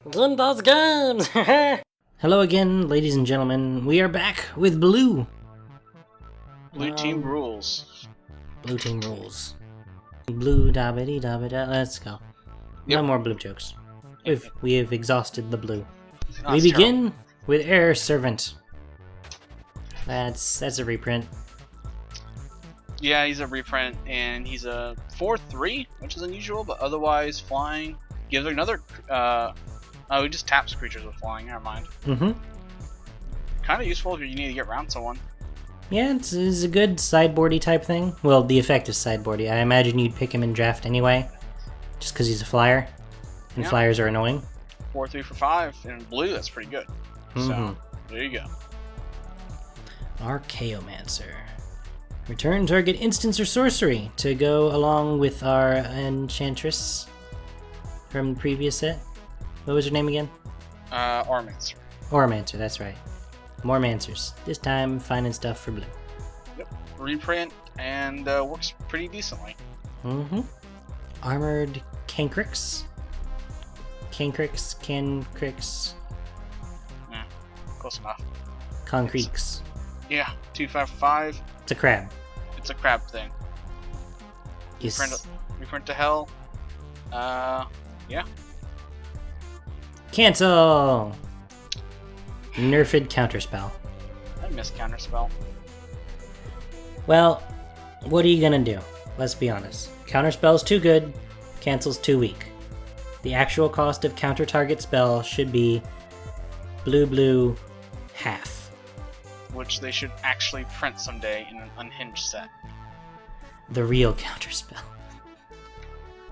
Gunda's Games! Hello again, ladies and gentlemen. We are back with Blue. Blue team rules. Blue team rules. Blue da ba dee da ba da. Let's go. No more blue jokes. We have exhausted the blue. We begin with Air Servant. That's a reprint. Yeah, he's a reprint, and he's a 4/3, which is unusual, but otherwise flying. Gives another. He just taps creatures with flying. Never mind. Mm-hmm. Kind of useful if you need to get around someone. Yeah, it's a good sideboardy type thing. Well, the effect is sideboardy. I imagine you'd pick him in draft anyway, just because he's a flyer, and flyers are annoying. 4/3 for 5 in blue. That's pretty good. So there you go. Archaeomancer. Return target instance or sorcery to go along with our enchantress from the previous set. What was her name again? Ormancer. Ormancer, that's right. More Mancers. This time finding stuff for blue. Yep. Reprint and works pretty decently. Armored Cancrix. Cancrix. Yeah, close enough. Concreaks. Yeah, 2/5 for 5. It's a crab. It's a crab thing. Reprint to hell. Yeah. Cancel! Nerfed Counterspell. I miss Counterspell. Well, what are you gonna do? Let's be honest. Counterspell's too good, cancel's too weak. The actual cost of counter target spell should be blue half. Which they should actually print someday in an unhinged set. The real counterspell.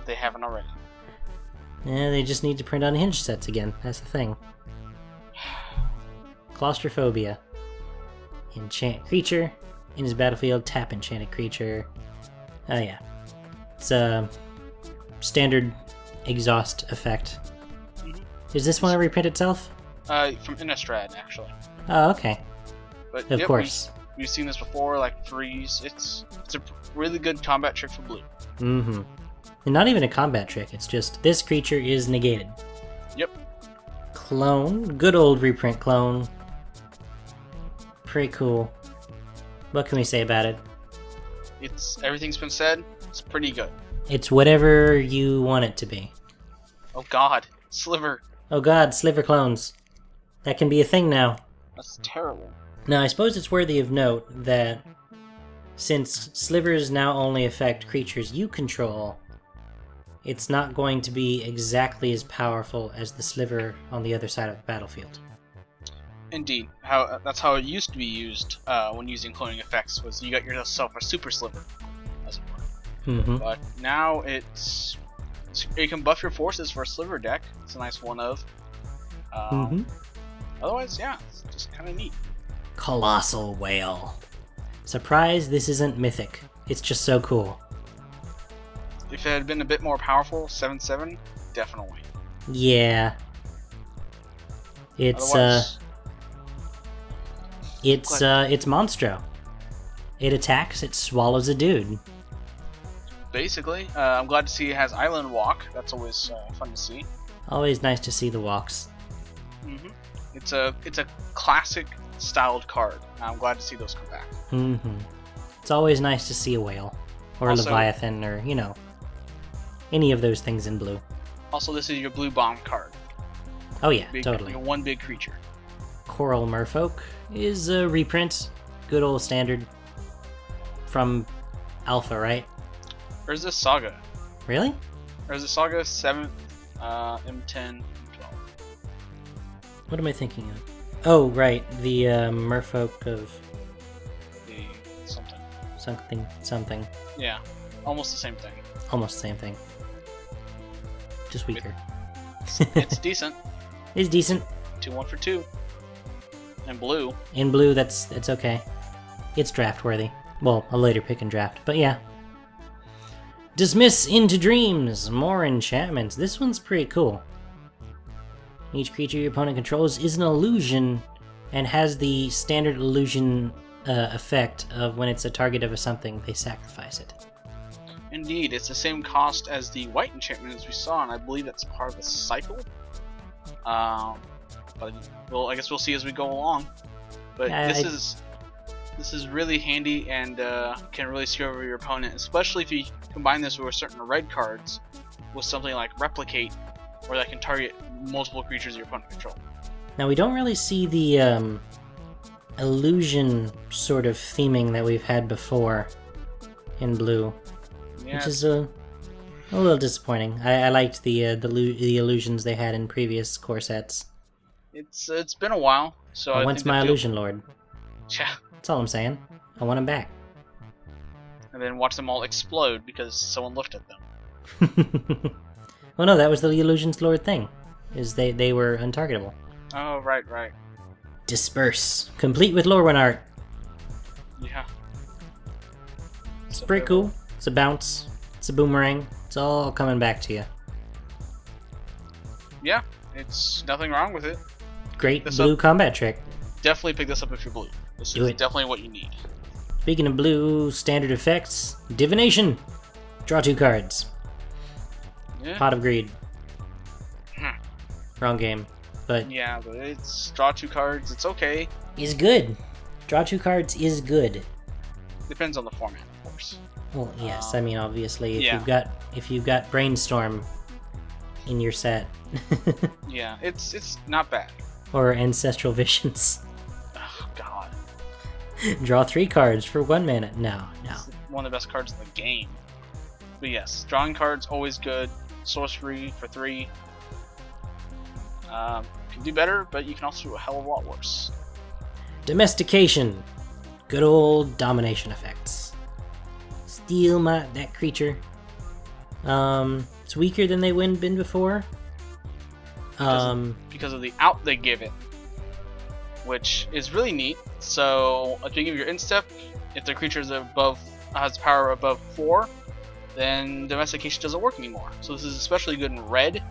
They haven't already. Yeah, they just need to print unhinged sets again. That's the thing. Claustrophobia. Enchant creature. In his battlefield, tap enchanted creature. Oh yeah. It's a standard exhaust effect. Is this one a reprint itself? From Innistrad, actually. Oh, okay. But of course. We've seen this before, like threes. It's a really good combat trick for blue. And not even a combat trick, it's just this creature is negated. Yep. Clone. Good old reprint clone. Pretty cool. What can we say about it? Everything's been said. It's pretty good. It's whatever you want it to be. Oh god, Sliver. Oh god, Sliver clones. That can be a thing now. That's terrible. Now, I suppose it's worthy of note that since slivers now only affect creatures you control, it's not going to be exactly as powerful as the sliver on the other side of the battlefield. Indeed. That's how it used to be used when using cloning effects, was you got yourself a super sliver, as it were. But now you can buff your forces for a sliver deck. It's a nice one of. Otherwise, yeah, it's just kind of neat. Colossal Whale. Surprised this isn't mythic. It's just so cool. If it had been a bit more powerful, 7/7, definitely. Yeah. It's Monstro. It attacks, it swallows a dude. Basically, I'm glad to see it has Island Walk. That's always fun to see. Always nice to see the walks. It's a classic styled card. I'm glad to see those come back. It's always nice to see a whale. Or also, a Leviathan, or, any of those things in blue. Also, this is your blue bomb card. Oh yeah, totally. One big creature. Coral Merfolk is a reprint. Good old standard. From Alpha, right? Or is this Saga? Really? Or is it Saga 7th, M10, M12? What am I thinking of? Oh, right. The Merfolk of... The Something. Yeah. Almost the same thing. Almost the same thing. Just weaker. It's decent. It's decent. 2/1 for 2. And blue. In blue, that's okay. It's draft worthy. Well, a later pick and draft, but yeah. Dismiss into Dreams. More enchantments. This one's pretty cool. Each creature your opponent controls is an illusion and has the standard illusion effect of when it's a target of a something, they sacrifice it. Indeed, it's the same cost as the white enchantment as we saw, and I believe that's part of the cycle. But I guess we'll see as we go along. But this is really handy and can really screw over your opponent, especially if you combine this with certain red cards with something like Replicate, where that can target multiple creatures your opponent controls. Now we don't really see the illusion sort of theming that we've had before in blue, which is a little disappointing. I liked the illusions they had in previous core sets. It's been a while, so I want my illusion lord. Yeah. That's all I'm saying. I want him back. And then watch them all explode because someone looked at them. Well, no, that was the illusions lord thing. Is they were untargetable. Oh, right. Disperse, complete with Lorwyn art. Yeah. It's pretty cool. It's a bounce. It's a boomerang. It's all coming back to you. Yeah, it's nothing wrong with it. Great blue combat trick. Definitely pick this up if you're blue. This is definitely what you need. Speaking of blue, standard effects, divination. Draw 2 cards. Yeah. Pot of Greed. Wrong game. But yeah, but it's draw 2 cards. It's okay. Is good. Draw 2 cards is good. Depends on the format, of course. Well, yes. I mean, obviously, if you've got Brainstorm in your set. Yeah, it's not bad. Or Ancestral Visions. Oh God. Draw 3 cards for 1 mana. No. It's one of the best cards in the game. But yes, drawing cards always good. Sorcery for 3. Can do better, but you can also do a hell of a lot worse. Domestication. Good old domination effects. Steal that creature. It's weaker than they been before. Because of the out they give it, which is really neat. So at the beginning of your instep, if the creature is has power above 4, then domestication doesn't work anymore. So this is especially good in red,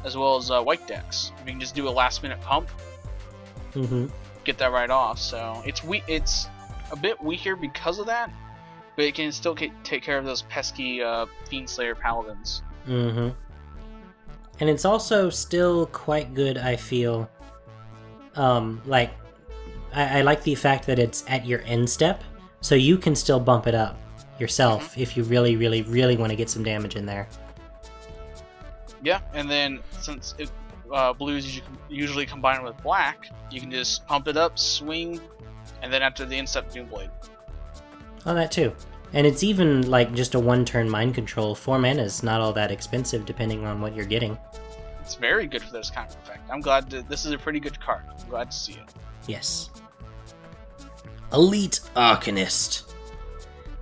as well as white decks. You can just do a last-minute pump, get that right off. So it's a bit weaker because of that, but it can still take care of those pesky Fiendslayer Paladins. And it's also still quite good, I feel. I like the fact that it's at your end step, so you can still bump it up yourself if you really, really, really want to get some damage in there. Yeah, and then since blues usually combine with black, you can just pump it up, swing, and then after the instep, Doomblade. Oh, that too. And it's even like just a 1-turn mind control. 4 mana is not all that expensive depending on what you're getting. It's very good for this kind of effect. I'm glad this is a pretty good card. I'm glad to see it. Yes. Elite Arcanist.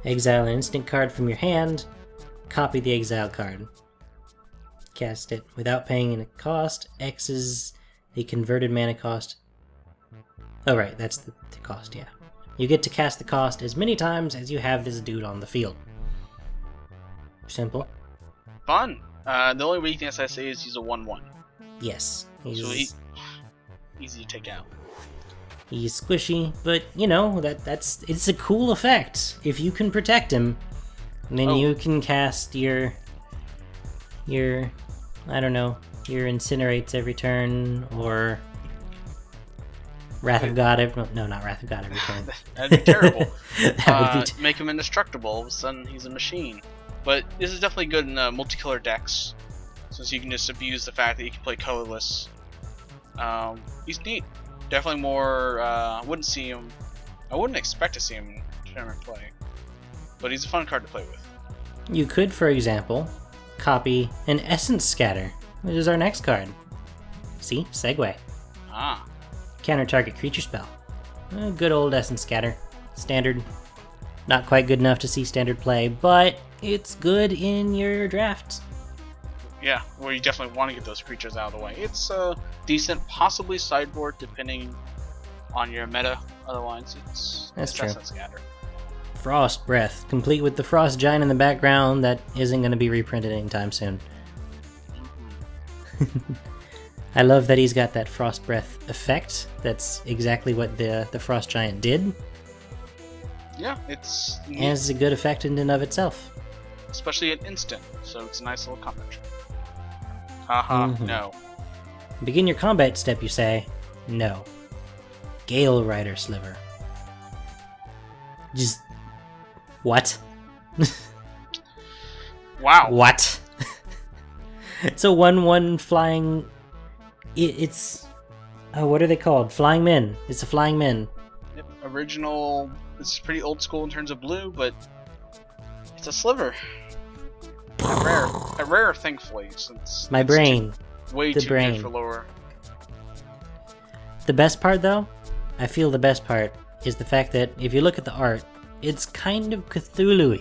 Exile an instant card from your hand. Copy the exile card. Cast it without paying any cost. X is the converted mana cost. Oh right, that's the cost, yeah. You get to cast the cost as many times as you have this dude on the field. Simple. Fun. The only weakness I say is he's a 1/1. Yes. He's easy to take out. He's squishy, but you know it's a cool effect. If you can protect him, then you can cast your I don't know, your Incinerates every turn, or Wrath of God not Wrath of God every turn. That'd be terrible. That would be make him indestructible. All of a sudden he's a machine. But this is definitely good in multicolor decks, since you can just abuse the fact that you can play colorless. He's neat. Definitely more. I wouldn't expect to see him in tournament play, but he's a fun card to play with. You could, for example, copy an Essence Scatter, which is our next card. See? Segue. Ah. Counter target creature spell. A good old Essence Scatter. Standard. Not quite good enough to see standard play, but it's good in your drafts. Yeah, where you definitely want to get those creatures out of the way. It's decent, possibly sideboard, depending on your meta. Otherwise, it's true. Essence Scatter. Frost Breath, complete with the Frost Giant in the background that isn't going to be reprinted anytime soon. I love that he's got that Frost Breath effect. That's exactly what the Frost Giant did. Yeah, it's neat. And it's a good effect in and of itself. Especially at instant, so it's a nice little combat trick. Haha, no. Begin your combat step, you say? No. Gale Rider Sliver. Just... What? Wow. What? It's a 1/1 flying... It's... Oh, what are they called? Flying men. It's a flying men. Yep. Original... It's pretty old school in terms of blue, but... It's a sliver. A rare, thankfully, since... My brain. Way too good for lower. The best part, though? I feel the best part is the fact that if you look at the art, it's kind of Cthulhu-y.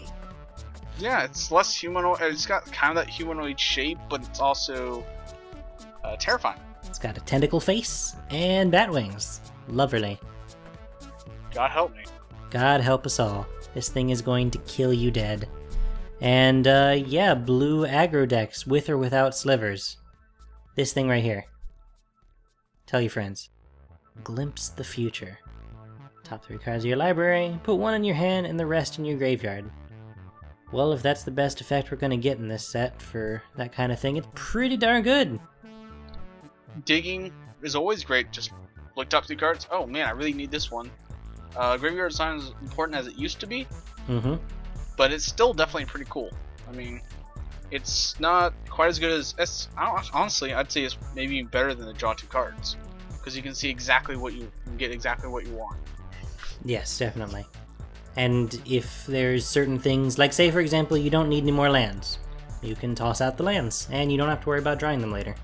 Yeah, it's less humanoid. It's got kind of that humanoid shape, but it's also terrifying. It's got a tentacle face and bat wings. Lovely. God help me. God help us all. This thing is going to kill you dead. And yeah, blue aggro decks with or without slivers. This thing right here. Tell your friends. Glimpse the future. Top 3 cards of your library, put 1 in your hand and the rest in your graveyard. Well, if that's the best effect we're going to get in this set for that kind of thing, it's pretty darn good. Digging is always great. Just look top 2 cards. Oh man, I really need this one. Graveyard design is important as it used to be. Mm-hmm. But it's still definitely pretty cool. I mean, it's not quite as good as... honestly, I'd say it's maybe better than the draw 2 cards. Because you can see exactly what you get, exactly what you want. Yes, definitely. And if there's certain things, like say for example, you don't need any more lands, you can toss out the lands, and you don't have to worry about drawing them later.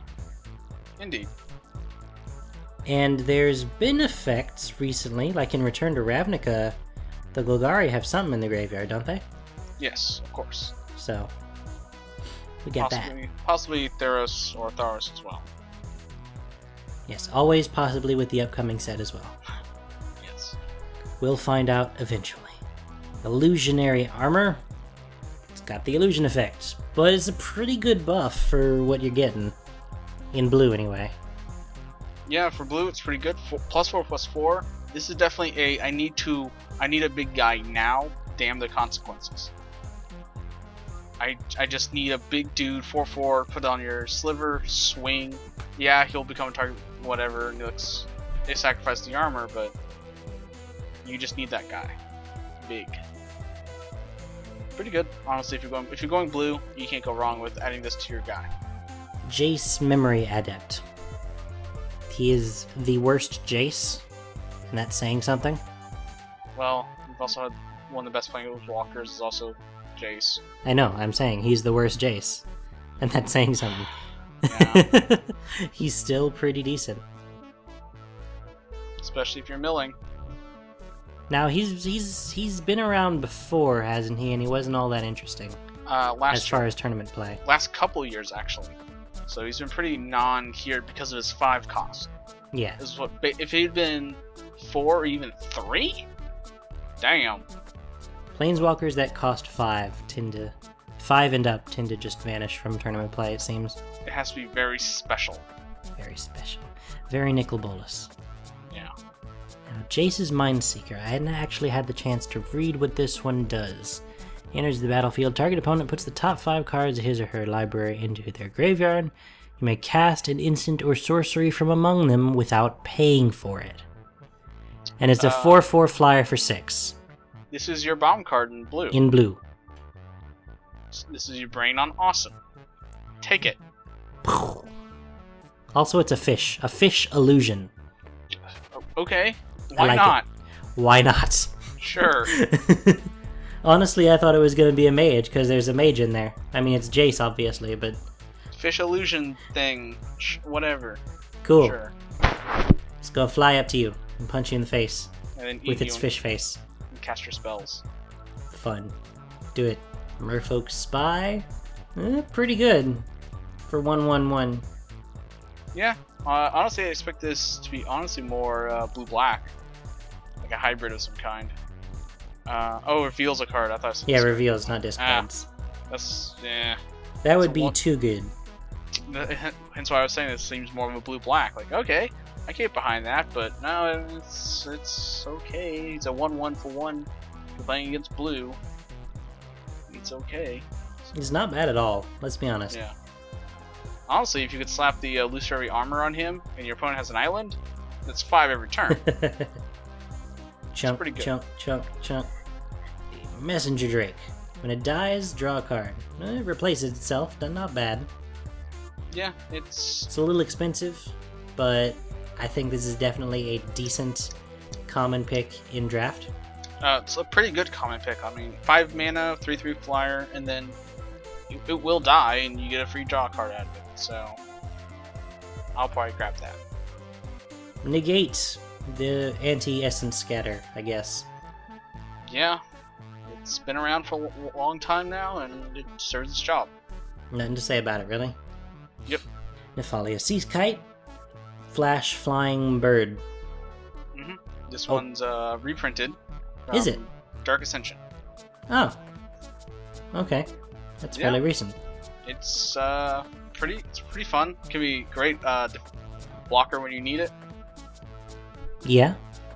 Indeed. And there's been effects recently, like in Return to Ravnica, the Golgari have something in the graveyard, don't they? Yes, of course. So, we get possibly Theros or Tharos as well. Yes, always possibly with the upcoming set as well. Yes. We'll find out eventually. Illusionary armor. It's got the illusion effect, but it's a pretty good buff for what you're getting. In blue, anyway. Yeah, for blue, it's pretty good. +4/+4. This is definitely I need a big guy now. Damn the consequences. I just need a big dude, 4/4, put on your sliver, swing. Yeah, he'll become a target, whatever. They sacrifice the armor, but you just need that guy. Big. Pretty good, honestly. If you're going blue, you can't go wrong with adding this to your guy. Jace Memory Adept. He is the worst Jace, and that's saying something. Well, we've also had one of the best playing walkers is also Jace. I know, I'm saying he's the worst Jace, and that's saying something. Yeah. He's still pretty decent. Especially if you're milling. Now he's been around before, hasn't he? And he wasn't all that interesting. As far as tournament play. Last couple years, actually. So he's been pretty non-here because of his 5 cost. Yeah. This is what if he'd been 4 or even 3. Damn. Planeswalkers that cost 5 tend to 5 and up tend to just vanish from tournament play. It seems. It has to be very special. Very special. Very Nicol Bolas. Yeah. Now, Jace's Mindseeker. I hadn't actually had the chance to read what this one does. Enters the battlefield. Target opponent puts the top 5 cards of his or her library into their graveyard. You may cast an instant or sorcery from among them without paying for it. And it's a 4/4 flyer for 6. This is your bomb card in blue. In blue. This is your brain on awesome. Take it. Also, it's a fish. A fish illusion. Okay. Why not? Why not? Sure. Honestly, I thought it was going to be a mage, because there's a mage in there. I mean, it's Jace, obviously, but... Fish illusion thing. Whatever. Cool. Sure. It's going to fly up to you and punch you in the face. And then with its fish face. And cast your spells. Fun. Do it. Merfolk Spy? Pretty good. For 1/1/1. Yeah. Honestly, I expect this to be more blue-black. Like a hybrid of some kind. Reveals a card. I thought it said yeah, reveals, not discards. That's, yeah. That would be too good. Hence why I was saying this seems more of a blue-black. Like, okay, I can get behind that, but no, it's okay. It's a 1/1 for 1. You're playing against blue. It's okay. It's not bad at all, let's be honest. Yeah. Honestly, if you could slap the illusionary armor on him and your opponent has an island, that's 5 every turn. Chunk, pretty good. chunk, chunk, chunk. Messenger Drake. When it dies, draw a card. It replaces itself, not bad. Yeah, it's a little expensive, but I think this is definitely a decent common pick in draft. it's a pretty good common pick. I mean, 5 mana, 3/3 flyer, and then it will die, and you get a free draw card out of it. So I'll probably grab that. Negate the anti-essence scatter, I guess. Yeah, it's been around for a long time now, and it serves its job. Nothing to say about it, really. Yep. Nephalia Sea Kite, Flash Flying Bird. This one's reprinted. Is it? Dark Ascension. Oh. Okay. That's fairly recent. It's pretty fun. Can be great blocker when you need it. Yeah.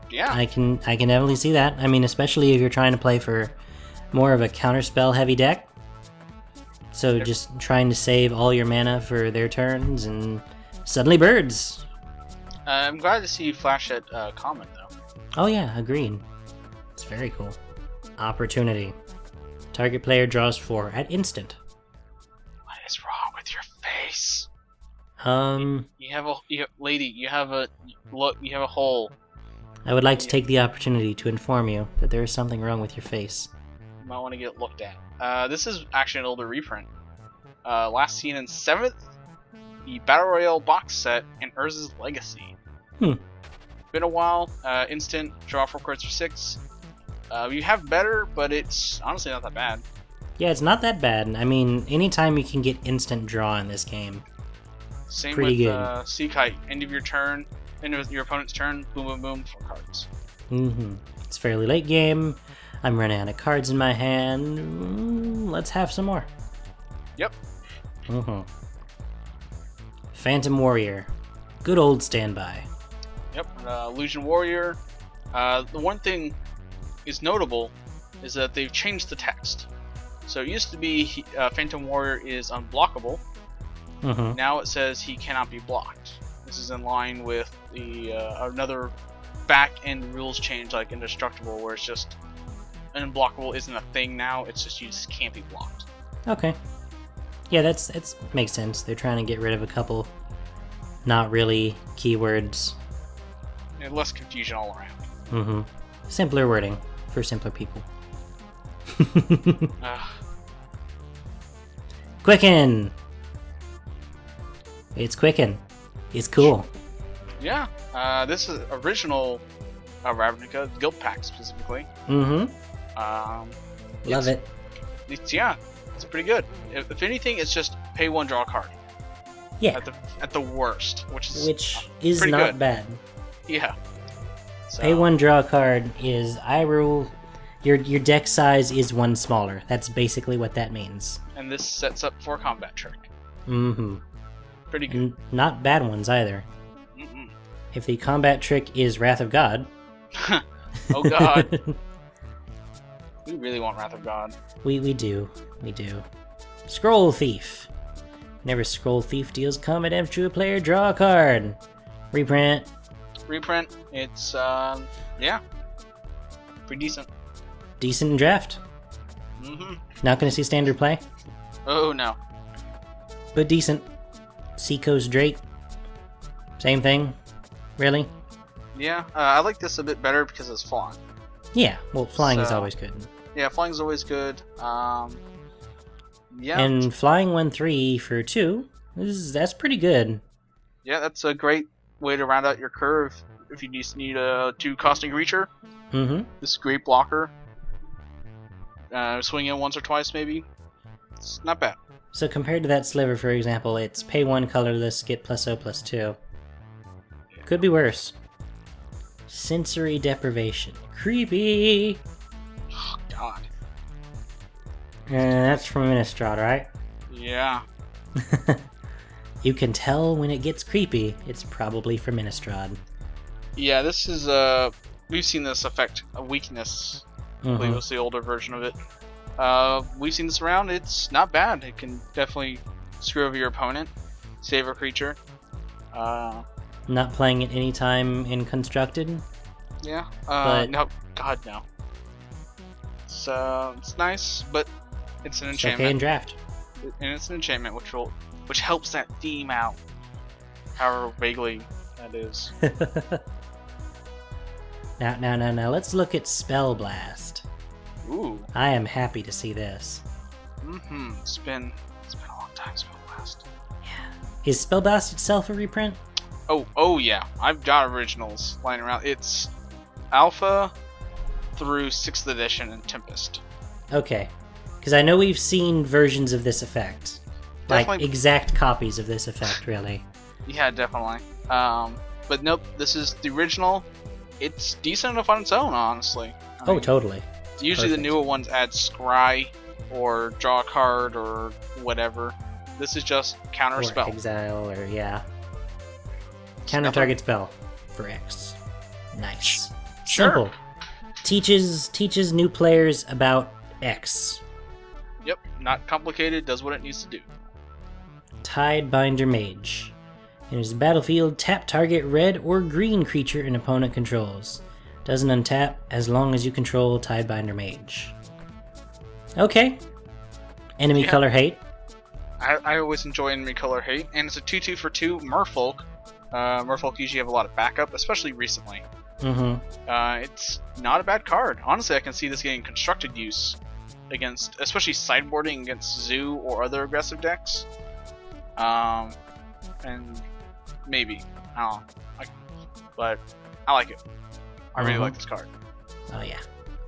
Yeah. I can definitely see that. I mean, especially if you're trying to play for more of a counterspell heavy deck. So just trying to save all your mana for their turns, and suddenly birds. I'm glad to see you flash at common though. Oh yeah, agreed. It's very cool. Opportunity. Target player draws 4 at instant. What is wrong with your face? You have a hole. I would like to take the opportunity to inform you that there is something wrong with your face. You might want to get looked at. This is actually an older reprint. Last seen in 7th, the Battle Royale box set, and Urza's Legacy. Been a while. Instant, draw 4 cards for 6. You have better, but it's honestly not that bad. Yeah, it's not that bad. I mean, anytime you can get instant draw in this game. Same pretty with good. Sea Kite. End of your turn, end of your opponent's turn, boom, boom, boom, 4 cards. It's fairly late game. I'm running out of cards in my hand. Let's have some more. Yep. Phantom Warrior. Good old standby. Yep. Illusion Warrior. The one thing is notable is that they've changed the text. So it used to be Phantom Warrior is unblockable. Now it says he cannot be blocked. This is in line with the another back-end rules change like Indestructible, where it's just unblockable isn't a thing now. It's just you just can't be blocked. Okay. Yeah, that's makes sense. They're trying to get rid of a couple not really keywords. And less confusion all around. Simpler wording for simpler people. Quicken! It's Quicken. It's cool. Yeah. This is original Ravnica Guild Pack specifically. Love it. It's pretty good. If anything, it's just pay 1, draw a card. Yeah. At the worst, which is pretty not good. bad. Yeah. So, Pay 1, draw a card is I rule. Your deck size is 1 smaller. That's basically what that means. And this sets up for combat trick. Pretty good. Not bad ones either. If the combat trick is Wrath of God. Oh god. We really want Wrath of God. We do. Scroll Thief. Whenever Scroll Thief deals combat damage to a player, draw a card. Reprint. It's pretty decent. Decent in draft. Not gonna see standard play, Oh no. but decent. Seacoast Drake. Same thing. Really? Yeah, I like this a bit better because it's flying. Yeah. Well, flying is So- always good. Yeah, flying's always good. Yeah. And flying 1/3 for 2. That's pretty good. Yeah, that's a great way to round out your curve if you just need a 2 costing creature. This is a great blocker. Swing in once or twice maybe. It's not bad. So compared to that sliver, for example, it's pay 1 colorless, get +0/+2. Could be worse. Sensory Deprivation. Creepy! Oh god. That's from Innistrad, right? Yeah. You can tell when it gets creepy. It's probably from Innistrad. Yeah, this is we've seen this affect a weakness. I believe it was the older version of it. We've seen this around. It's not bad. It can definitely screw over your opponent. Save a creature. Not playing it anytime in constructed. Yeah. But no, God no. It's nice, but it's an it's enchantment. okay in draft. And it's an enchantment which helps that theme out. However vaguely that is. Now, let's look at Spell Blast. Ooh. I am happy to see this. It's been a long time, Spell Blast. Yeah. Is Spell Blast itself a reprint? Oh yeah. I've got originals lying around. It's Alpha through 6th edition and Tempest. Okay. Because I know we've seen versions of this effect. Definitely. Like, exact copies of this effect, really. Yeah, definitely. But nope, this is the original. It's decent enough on its own, honestly. I mean, Totally. usually Perfect. the newer ones add scry or draw a card or whatever. This is just counter Or spell. exile, or yeah. Counter target spell for X. Nice. Sure. Simple. Teaches new players about X. Yep, not complicated, does what it needs to do. Tidebinder Mage. Enters the battlefield, tap target red or green creature an opponent controls. Doesn't untap as long as you control Tidebinder Mage. Okay. Enemy color hate. I always enjoy enemy color hate, and it's a 2/2 for 2 merfolk. Merfolk usually have a lot of backup, especially recently. It's not a bad card. Honestly, I can see this getting constructed use against, especially sideboarding against Zoo or other aggressive decks. And maybe, I don't know, but I like it. I really like this card. Oh yeah.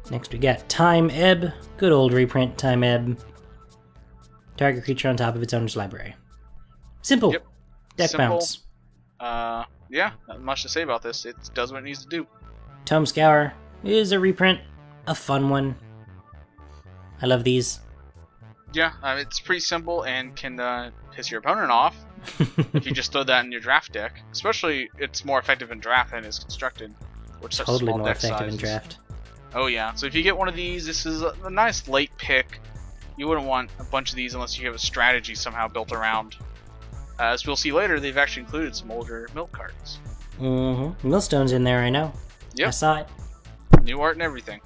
Next we got Time Ebb. Good old reprint Time Ebb. Target creature on top of its owner's library. Simple. Yep. Deck Simple. bounce. Yeah, not much to say about this. It does what it needs to do. Tome Scour is a reprint. A fun one. I love these. Yeah, it's pretty simple and can piss your opponent off if you just throw that in your draft deck. Especially, it's more effective in draft than it is constructed. With such Totally small more deck effective sizes. in draft. Oh yeah, so if you get one of these, this is a nice late pick. You wouldn't want a bunch of these unless you have a strategy somehow built around. As we'll see later, they've actually included some older milk cards. Millstone's in there, I know. Yep. I saw it. New art and everything.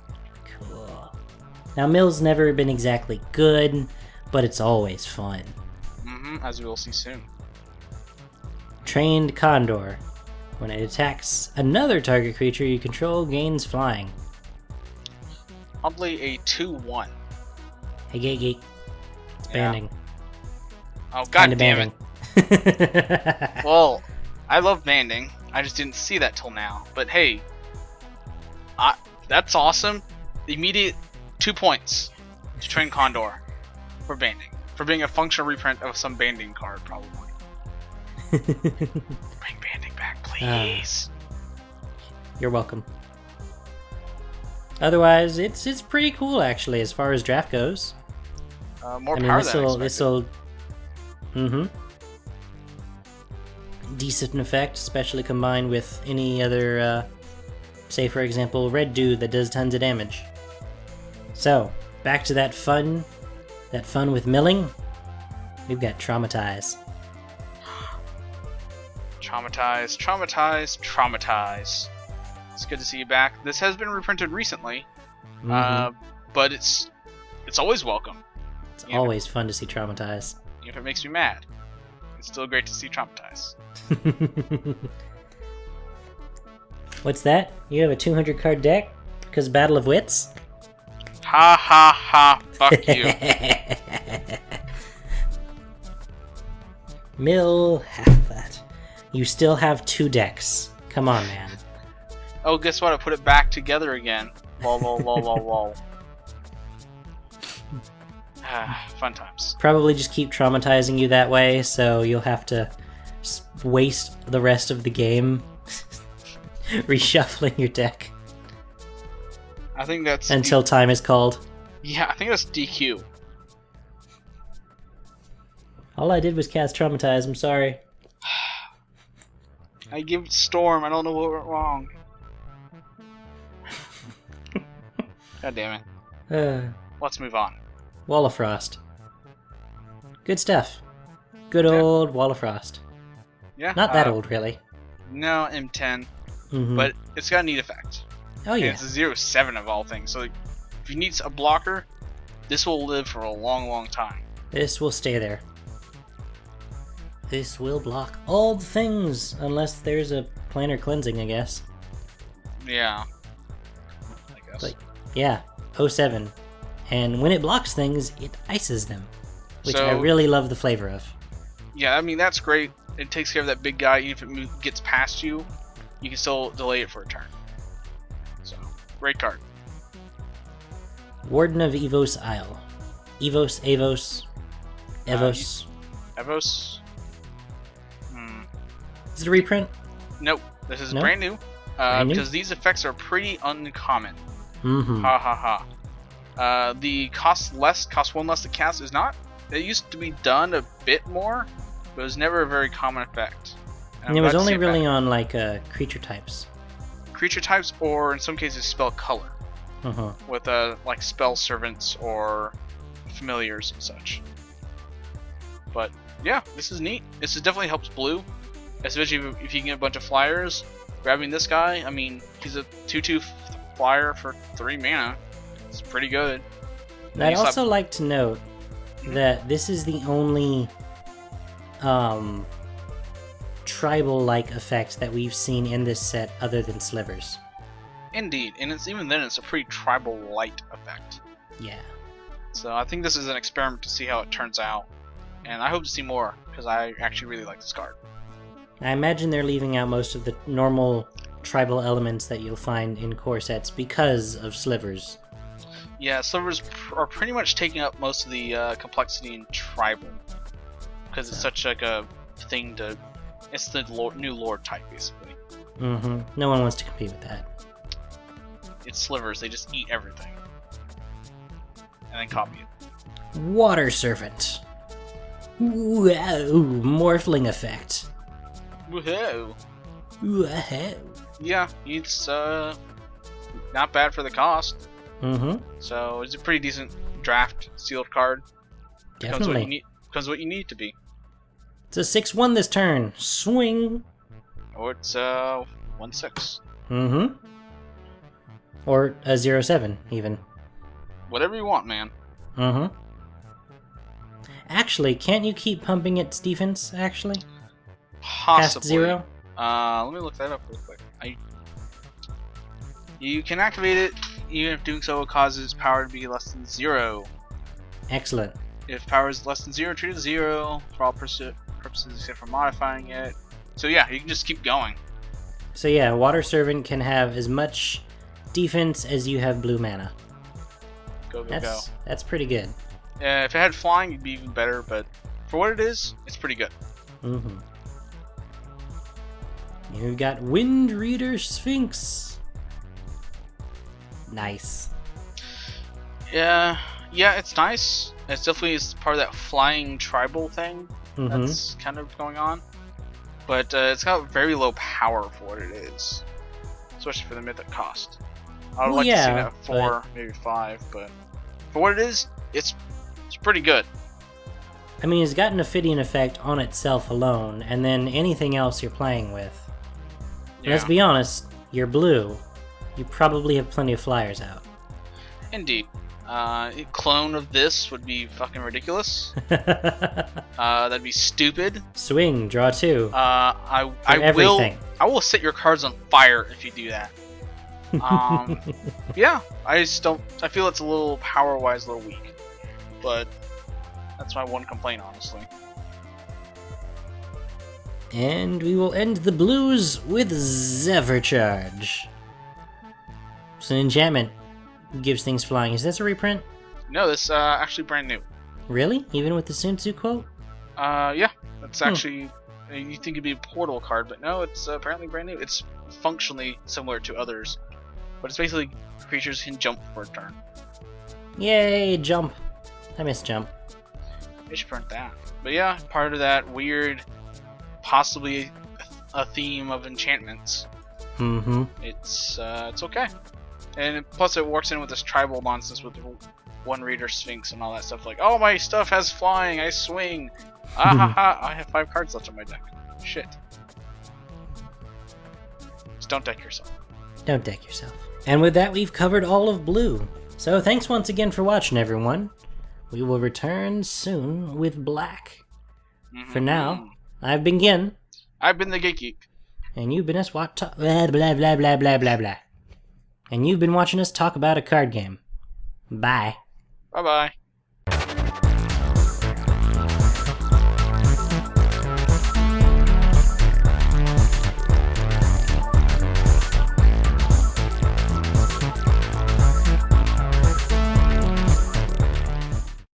Cool. Now, Mill's never been exactly good, but it's always fun. As we will see soon. Trained Condor. When it attacks another target creature you control, gains flying. Probably a 2/1. Hey, GateGeek. It's banding. Oh, god Kinda damn banding. it. Well, I love banding. I just didn't see that till now. But hey, that's awesome. Immediate 2 points to Train Condor for banding. For being a functional reprint of some banding card, probably. Bring banding back, please. You're welcome. Otherwise, it's pretty cool actually as far as draft goes. More power than I expected. This'll decent effect, especially combined with any other, say for example, red dude that does tons of damage. So, back to that fun with milling. We've got Traumatized. Traumatized. It's good to see you back. This has been reprinted recently, but it's always welcome. It's always fun to see Traumatized. If it makes me mad, it's still great to see Traumatized. What's that? You have a 200 card deck? Because Battle of Wits? Ha ha ha, fuck you. Mill half that. You still have 2 decks. Come on, man. Oh, guess what? I put it back together again. Lol. Fun times. Probably just keep traumatizing you that way, so you'll have to waste the rest of the game reshuffling your deck. I think that's... Until time is called. Yeah, I think that's DQ. All I did was cast Traumatize, I'm sorry. I give Storm, I don't know what went wrong. God damn it. Let's move on. Walla Frost. Good stuff. Good old Walla Frost. Yeah. Not that old, really. No, M10. But it's got a neat effect. Oh, yeah. And it's a 0/7 of all things. So if you need a blocker, this will live for a long, long time. This will stay there. This will block all the things, unless there's a planar cleansing, I guess. Yeah. I guess. But, yeah, 07. And when it blocks things, it ices them. Which I really love the flavor of. Yeah, I mean, that's great. It takes care of that big guy. Even if it gets past you, you can still delay it for a turn. So, great card. Warden of Evos Isle. Evos, Avos, Evos. Avos? Is it a reprint? Nope. This is brand new. Because these effects are pretty uncommon. Ha ha ha. The cost 1 less to cast is not. It used to be done a bit more, but it was never a very common effect. And it was only really on like creature types. Creature types, or in some cases spell color. With like spell servants or familiars and such. But yeah, this is neat. This definitely helps blue, especially if you can get a bunch of flyers. Grabbing this guy, I mean, he's a 2/2 flyer for 3 mana. It's pretty good. And I'd also like to note that this is the only tribal-like effect that we've seen in this set other than slivers. Indeed, and even then it's a pretty tribal light effect. Yeah. So I think this is an experiment to see how it turns out, and I hope to see more because I actually really like this card. I imagine they're leaving out most of the normal tribal elements that you'll find in core sets because of slivers. Yeah, slivers are pretty much taking up most of the complexity in tribal because it's such like a thing to. It's the new lore type basically. No one wants to compete with that. It's slivers. They just eat everything and then copy it. Water Servant. Whoa, morphling effect. Woohoo! Whoa. Yeah, it's not bad for the cost. So it's a pretty decent draft sealed card. Definitely. Becomes what you need it to be. It's a 6/1 this turn. Swing. Or it's 1/6. Or a 0/7 even. Whatever you want, man. Actually, can't you keep pumping its defense, actually? Possibly. Past 0? Let me look that up real quick. You can activate it, even if doing so causes its power to be less than 0. Excellent. If power is less than 0, treat it as 0 for all purposes except for modifying it. So yeah, you can just keep going. So yeah, Water Servant can have as much defense as you have blue mana. Go. That's pretty good. If it had flying, it'd be even better, but for what it is, it's pretty good. You've got Wind Reader Sphinx. Nice. Yeah, it's nice. It's definitely part of that flying tribal thing that's kind of going on. But it's got very low power for what it is, especially for the mythic cost. I would like to see that 4, maybe 5, but for what it is, it's pretty good. I mean, it's got an Ophidian effect on itself alone, and then anything else you're playing with. Yeah. Let's be honest, you're blue. You probably have plenty of flyers out. Indeed. A clone of this would be fucking ridiculous. That'd be stupid. Swing, draw 2. I will set your cards on fire if you do that. Yeah, I feel it's a little power-wise a little weak. But that's my one complaint, honestly. And we will end the blues with Zephyr Charge. It's an enchantment. Gives things flying. Is this a reprint? No, this actually brand new. Really? Even with the Sun Tzu quote? Yeah. That's actually... You think it'd be a portal card, but no, it's apparently brand new. It's functionally similar to others. But it's basically creatures can jump for a turn. Yay, jump. I miss jump. They should print that. But yeah, part of that weird, possibly a theme of enchantments. It's okay. And plus it works in with this tribal nonsense with one reader sphinx and all that stuff like, oh, my stuff has flying, I swing. I have 5 cards left on my deck. Shit. Just don't deck yourself. Don't deck yourself. And with that, we've covered all of blue. So thanks once again for watching, everyone. We will return soon with black. For now, I've been Gin. I've been the GateGeek. And you've been us blah blah blah blah blah blah blah. And you've been watching us talk about a card game. Bye. Bye-bye.